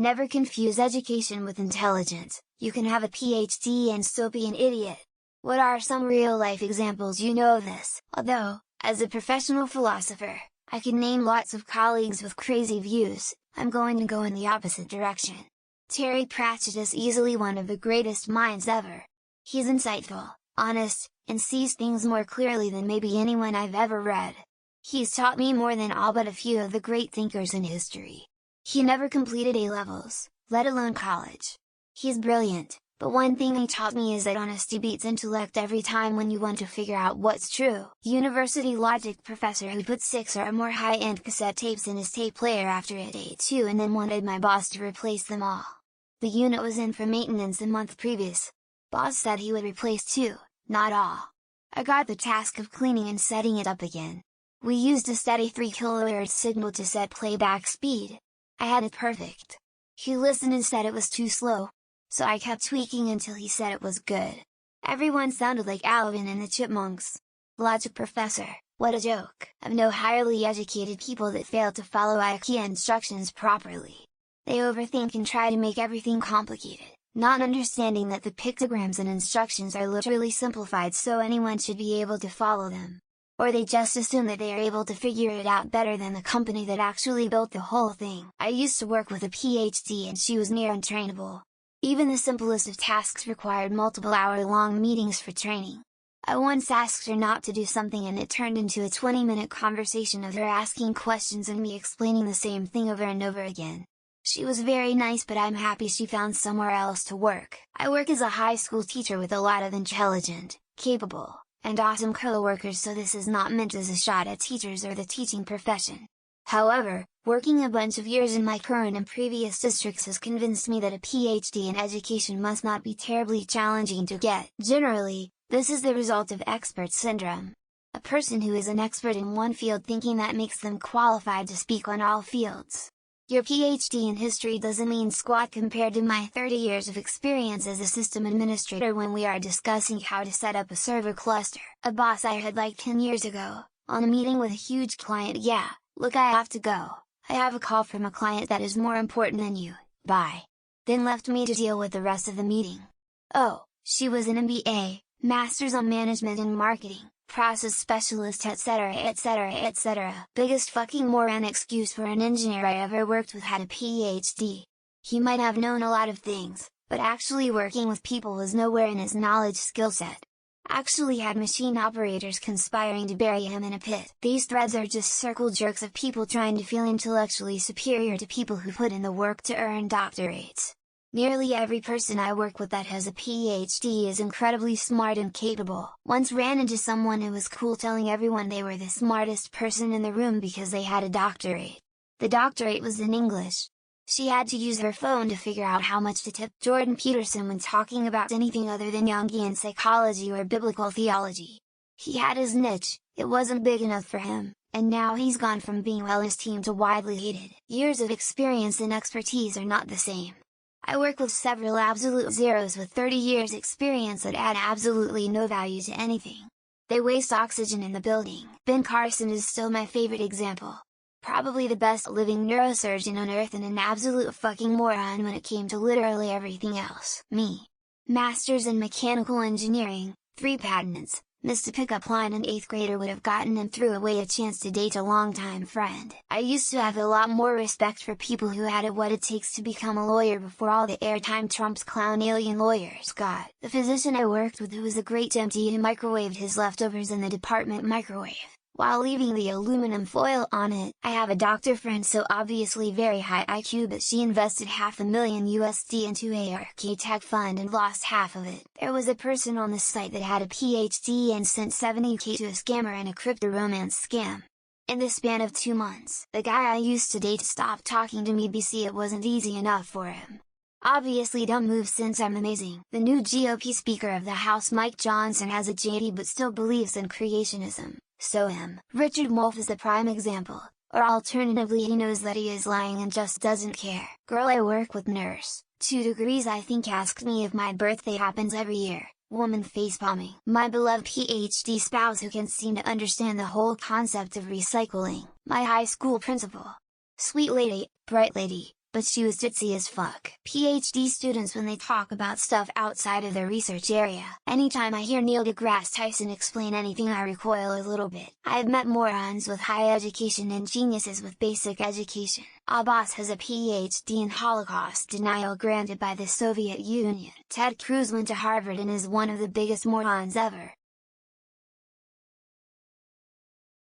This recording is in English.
Never confuse education with intelligence. You can have a PhD and still be an idiot. What are some real-life examples you know of this? Although, as a professional philosopher, I can name lots of colleagues with crazy views, I'm going to go in the opposite direction. Terry Pratchett is easily one of the greatest minds ever. He's insightful, honest, and sees things more clearly than maybe anyone I've ever read. He's taught me more than all but a few of the great thinkers in history. He never completed A-levels, let alone college. He's brilliant, but one thing he taught me is that honesty beats intellect every time when you want to figure out what's true. University logic professor who put 6 or more high-end cassette tapes in his tape player after it ate 2 and then wanted my boss to replace them all. The unit was in for maintenance a month previous. Boss said he would replace 2, not all. I got the task of cleaning and setting it up again. We used a steady 3 kHz signal to set playback speed. I had it perfect. He listened and said it was too slow. So I kept tweaking until he said it was good. Everyone sounded like Alvin and the Chipmunks. Logic professor, what a joke! I know highly educated people that fail to follow IKEA instructions properly. They overthink and try to make everything complicated, not understanding that the pictograms and instructions are literally simplified so anyone should be able to follow them. Or they just assume that they are able to figure it out better than the company that actually built the whole thing. I used to work with a PhD and she was near untrainable. Even the simplest of tasks required multiple hour-long meetings for training. I once asked her not to do something and it turned into a 20-minute conversation of her asking questions and me explaining the same thing over and over again. She was very nice, but I'm happy she found somewhere else to work. I work as a high school teacher with a lot of intelligent, capable, and awesome co-workers, so this is not meant as a shot at teachers or the teaching profession. However, working a bunch of years in my current and previous districts has convinced me that a PhD in education must not be terribly challenging to get. Generally, this is the result of expert syndrome. A person who is an expert in one field thinking that makes them qualified to speak on all fields. Your PhD in history doesn't mean squat compared to my 30 years of experience as a system administrator when we are discussing how to set up a server cluster. A boss I had like 10 years ago, on a meeting with a huge client. Yeah, look, I have to go. I have a call from a client that is more important than you, bye. Then left me to deal with the rest of the meeting. Oh, she was an MBA, Masters on Management and Marketing, process specialist, etc, etc, etc. Biggest fucking moron excuse for an engineer I ever worked with had a PhD. He might have known a lot of things, but actually working with people was nowhere in his knowledge skill set. Actually had machine operators conspiring to bury him in a pit. These threads are just circle jerks of people trying to feel intellectually superior to people who put in the work to earn doctorates. Nearly every person I work with that has a PhD is incredibly smart and capable. Once ran into someone who was cool telling everyone they were the smartest person in the room because they had a doctorate. The doctorate was in English. She had to use her phone to figure out how much to tip Jordan Peterson when talking about anything other than Jungian psychology or biblical theology. He had his niche, it wasn't big enough for him, and now he's gone from being well esteemed to widely hated. Years of experience and expertise are not the same. I work with several absolute zeros with 30 years experience that add absolutely no value to anything. They waste oxygen in the building. Ben Carson is still my favorite example. Probably the best living neurosurgeon on earth and an absolute fucking moron when it came to literally everything else. Me. Masters in mechanical engineering, 3 patents, missed a pickup line an 8th grader would have gotten and threw away a chance to date a longtime friend. I used to have a lot more respect for people who had it what it takes to become a lawyer before all the airtime Trump's clown alien lawyers got. The physician I worked with who was a great MD who microwaved his leftovers in the department microwave, while leaving the aluminum foil on it. I have a doctor friend so obviously very high IQ, but she invested $500,000 into a architect fund and lost half of it. There was a person on the site that had a PhD and sent $70K to a scammer in a crypto romance scam. In the span of 2 months, the guy I used to date stopped talking to me because it wasn't easy enough for him. Obviously dumb move since I'm amazing. The new GOP Speaker of the House Mike Johnson has a JD but still believes in creationism. So Richard Wolff is the prime example, or alternatively he knows that he is lying and just doesn't care. Girl I work with nurse, 2 degrees I think asked me if my birthday happens every year, woman facepalming. My beloved PhD spouse who can't seem to understand the whole concept of recycling. My high school principal. Sweet lady, bright lady, but she was ditzy as fuck. PhD students, when they talk about stuff outside of their research area, anytime I hear Neil deGrasse Tyson explain anything I recoil a little bit. I've met morons with high education and geniuses with basic education. Abbas has a PhD in Holocaust denial granted by the Soviet Union. Ted Cruz went to Harvard and is one of the biggest morons ever.